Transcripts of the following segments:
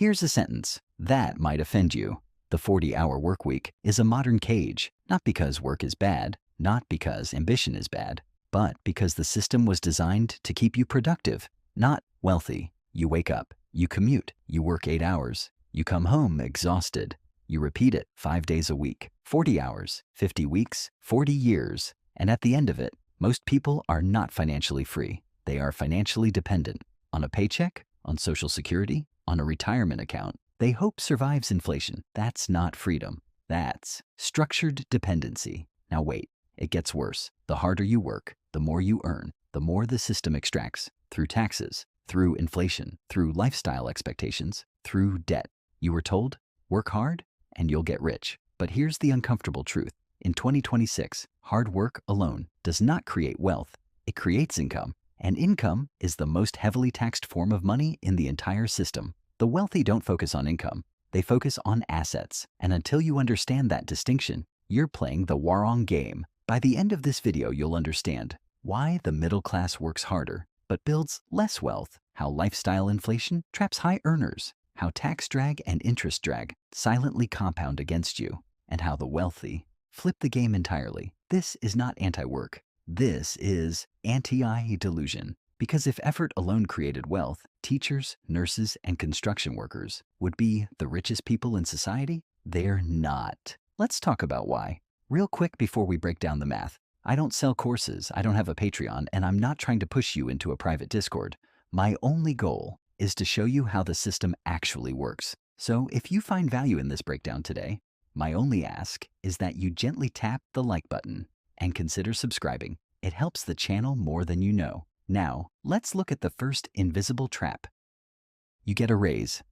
Here's a sentence that might offend you. The 40-hour workweek is a modern cage, not because work is bad, not because ambition is bad, but because the system was designed to keep you productive, not wealthy. You wake up, you commute, you work 8 hours, you come home exhausted. You repeat it 5 days a week, 40 hours, 50 weeks, 40 years. And at the end of it, most people are not financially free. They are financially dependent on a paycheck, on Social Security, on a retirement account. They hope survives inflation. That's not freedom. That's structured dependency. Now wait, it gets worse. The harder you work, the more you earn, the more the system extracts through taxes, through inflation, through lifestyle expectations, through debt. You were told, work hard and you'll get rich. But here's the uncomfortable truth. In 2026, hard work alone does not create wealth. It creates income. And income is the most heavily taxed form of money in the entire system. The wealthy don't focus on income. They focus on assets. And until you understand that distinction, you're playing the wrong game. By the end of this video, you'll understand why the middle class works harder but builds less wealth, how lifestyle inflation traps high earners, how tax drag and interest drag silently compound against you, and how the wealthy flip the game entirely. This is not anti-work. This is anti-delusion. Because if effort alone created wealth, teachers, nurses, and construction workers would be the richest people in society. They're not. Let's talk about why. Real quick before we break down the math. I don't sell courses, I don't have a Patreon, and I'm not trying to push you into a private Discord. My only goal is to show you how the system actually works. So if you find value in this breakdown today, my only ask is that you gently tap the like button and consider subscribing. It helps the channel more than you know. Now, let's look at the first invisible trap. You get a raise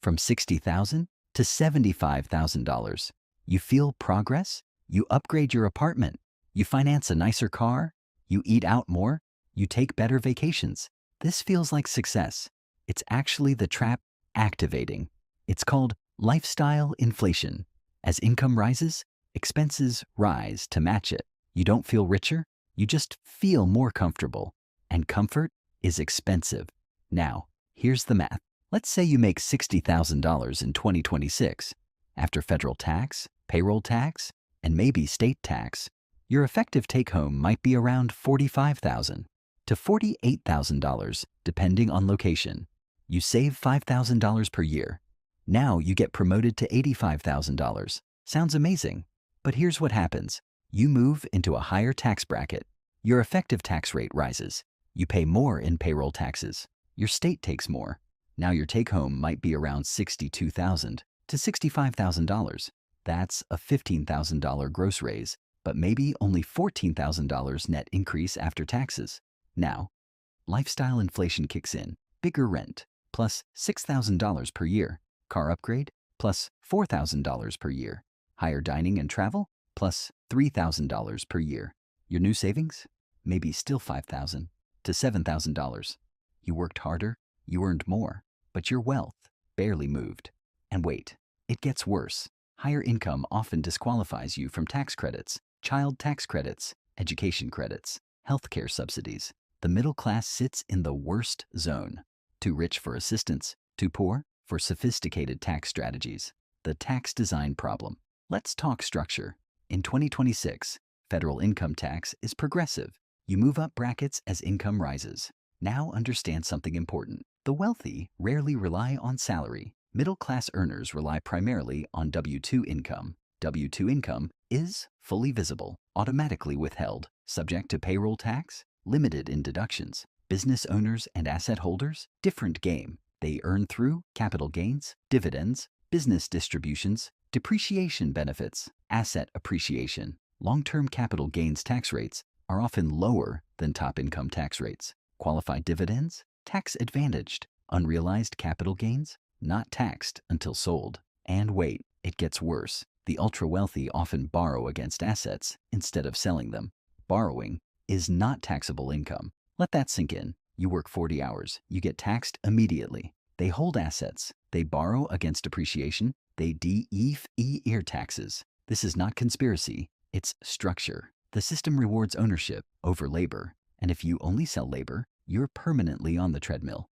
from $60,000 to $75,000. You feel progress, you upgrade your apartment, you finance a nicer car, you eat out more, you take better vacations. This feels like success. It's actually the trap activating. It's called lifestyle inflation. As income rises, expenses rise to match it. You don't feel richer, you just feel more comfortable. And comfort is expensive. Now, here's the math. Let's say you make $60,000 in 2026. After federal tax, payroll tax, and maybe state tax, your effective take-home might be around $45,000 to $48,000, depending on location. You save $5,000 per year. Now you get promoted to $85,000. Sounds amazing. But here's what happens. You move into a higher tax bracket. Your effective tax rate rises. You pay more in payroll taxes. Your state takes more. Now your take-home might be around $62,000 to $65,000. That's a $15,000 gross raise, but maybe only $14,000 net increase after taxes. Now, lifestyle inflation kicks in. Bigger rent, plus $6,000 per year. Car upgrade, plus $4,000 per year. Higher dining and travel, plus $3,000 per year. Your new savings? Maybe still $5,000 to $7,000. You worked harder, you earned more, but your wealth barely moved. And wait, it gets worse. Higher income often disqualifies you from tax credits, child tax credits, education credits, healthcare subsidies. The middle class sits in the worst zone. Too rich for assistance, too poor for sophisticated tax strategies. The tax design problem. Let's talk structure. In 2026, federal income tax is progressive. You move up brackets as income rises. Now understand something important. The wealthy rarely rely on salary. Middle-class earners rely primarily on W-2 income. W-2 income is fully visible, automatically withheld, subject to payroll tax, limited in deductions. Business owners and asset holders, different game. They earn through capital gains, dividends, business distributions, depreciation benefits, asset appreciation. Long-term capital gains tax rates are often lower than top income tax rates. Qualified dividends, tax advantaged. Unrealized capital gains, not taxed until sold. And wait, it gets worse. The ultra-wealthy often borrow against assets instead of selling them. Borrowing is not taxable income. Let that sink in. You work 40 hours, you get taxed immediately. They hold assets, they borrow against depreciation, they defer taxes. This is not conspiracy, it's structure. The system rewards ownership over labor, and if you only sell labor, you're permanently on the treadmill.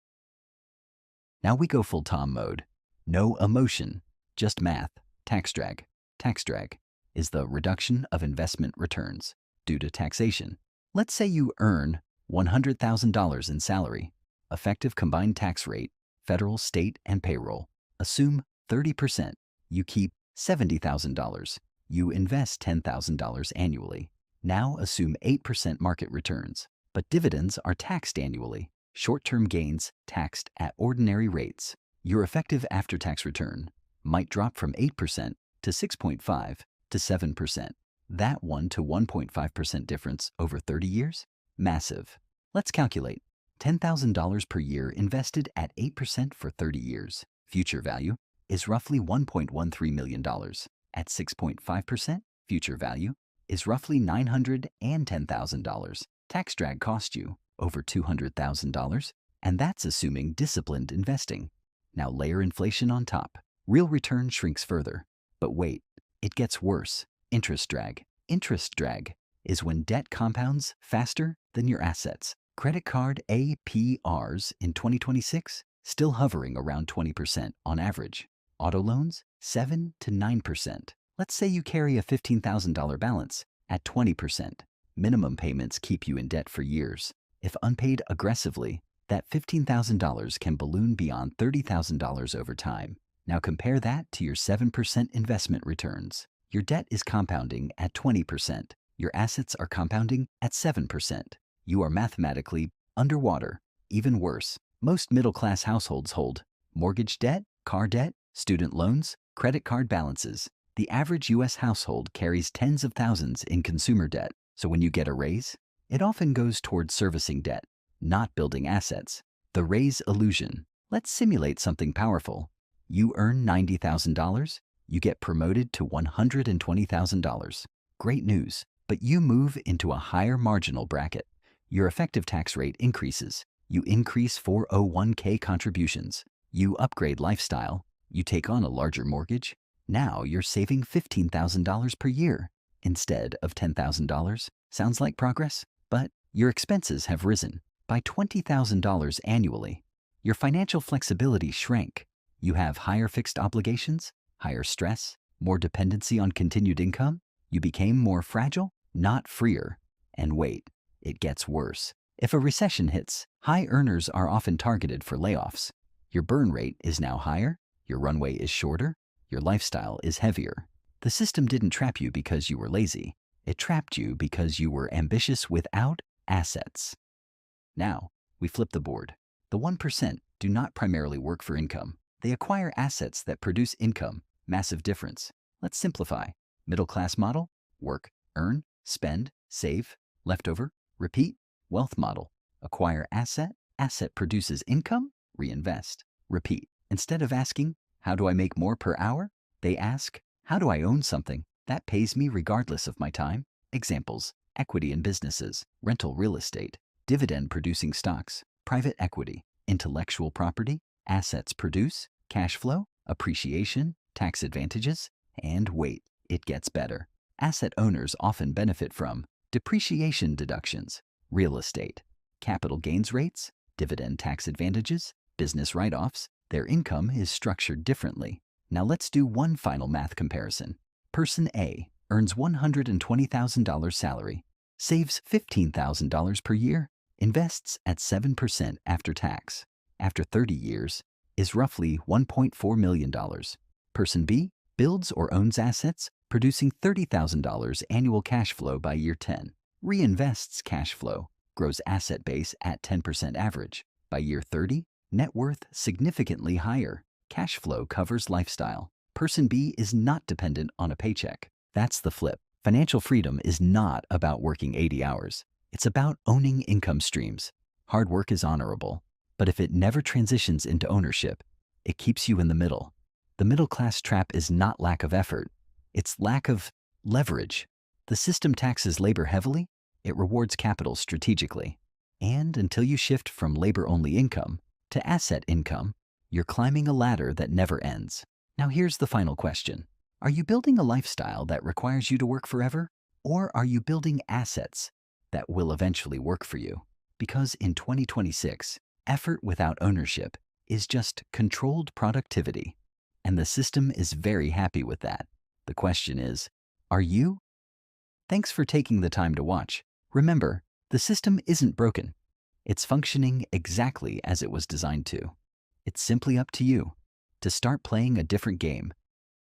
Now we go full Tom mode. No emotion, just math. Tax drag. Tax drag is the reduction of investment returns due to taxation. Let's say you earn $100,000 in salary. Effective combined tax rate, federal, state, and payroll. Assume 30%. You keep $70,000. You invest $10,000 annually. Now assume 8% market returns, but dividends are taxed annually. Short-term gains taxed at ordinary rates. Your effective after-tax return might drop from 8% to 6.5 to 7%. That 1 to 1.5% difference over 30 years? Massive. Let's calculate. $10,000 per year invested at 8% for 30 years. Future value is roughly $1.13 million. At 6.5%, future value is roughly $910,000. Tax drag cost you over $200,000, and that's assuming disciplined investing. Now layer inflation on top. Real return shrinks further. But wait, it gets worse. Interest drag. Interest drag is when debt compounds faster than your assets. Credit card APRs in 2026 still hovering around 20% on average. Auto loans 7 to 9%. Let's say you carry a $15,000 balance at 20%. Minimum payments keep you in debt for years. If unpaid aggressively, that $15,000 can balloon beyond $30,000 over time. Now compare that to your 7% investment returns. Your debt is compounding at 20%. Your assets are compounding at 7%. You are mathematically underwater. Even worse, most middle-class households hold mortgage debt, car debt, student loans, credit card balances. The average U.S. household carries tens of thousands in consumer debt. So when you get a raise, it often goes towards servicing debt, not building assets. The raise illusion. Let's simulate something powerful. You earn $90,000, you get promoted to $120,000. Great news, but you move into a higher marginal bracket. Your effective tax rate increases. You increase 401k contributions. You upgrade lifestyle. You take on a larger mortgage. Now you're saving $15,000 per year instead of $10,000. Sounds like progress, but your expenses have risen by $20,000 annually. Your financial flexibility shrank. You have higher fixed obligations, higher stress, more dependency on continued income. You became more fragile, not freer. And wait, it gets worse. If a recession hits, high earners are often targeted for layoffs. Your burn rate is now higher, your runway is shorter, your lifestyle is heavier. The system didn't trap you because you were lazy. It trapped you because you were ambitious without assets. Now, we flip the board. The 1% do not primarily work for income. They acquire assets that produce income. Massive difference. Let's simplify. Middle class model, work, earn, spend, save, leftover, repeat. Wealth model, acquire asset, asset produces income, reinvest, repeat. Instead of asking, how do I make more per hour? They ask, how do I own something that pays me regardless of my time? Examples, equity in businesses, rental real estate, dividend producing stocks, private equity, intellectual property, assets produce, cash flow, appreciation, tax advantages, and wait, it gets better. Asset owners often benefit from depreciation deductions, real estate, capital gains rates, dividend tax advantages, business write-offs. Their income is structured differently. Now let's do one final math comparison. Person A earns $120,000 salary, saves $15,000 per year, invests at 7% after tax. After 30 years, is roughly $1.4 million. Person B builds or owns assets, producing $30,000 annual cash flow by year 10. Reinvests cash flow, grows asset base at 10% average. By year 30, net worth significantly higher. Cash flow covers lifestyle. Person B is not dependent on a paycheck. That's the flip. Financial freedom is not about working 80 hours. It's about owning income streams. Hard work is honorable, but if it never transitions into ownership, it keeps you in the middle. The middle class trap is not lack of effort. It's lack of leverage. The system taxes labor heavily. It rewards capital strategically. And until you shift from labor-only income to asset income, you're climbing a ladder that never ends. Now here's the final question. Are you building a lifestyle that requires you to work forever? Or are you building assets that will eventually work for you? Because in 2026, effort without ownership is just controlled productivity. and the system is very happy with that. The question is, are you? Thanks for taking the time to watch. Remember, the system isn't broken. It's functioning exactly as it was designed to. It's simply up to you to start playing a different game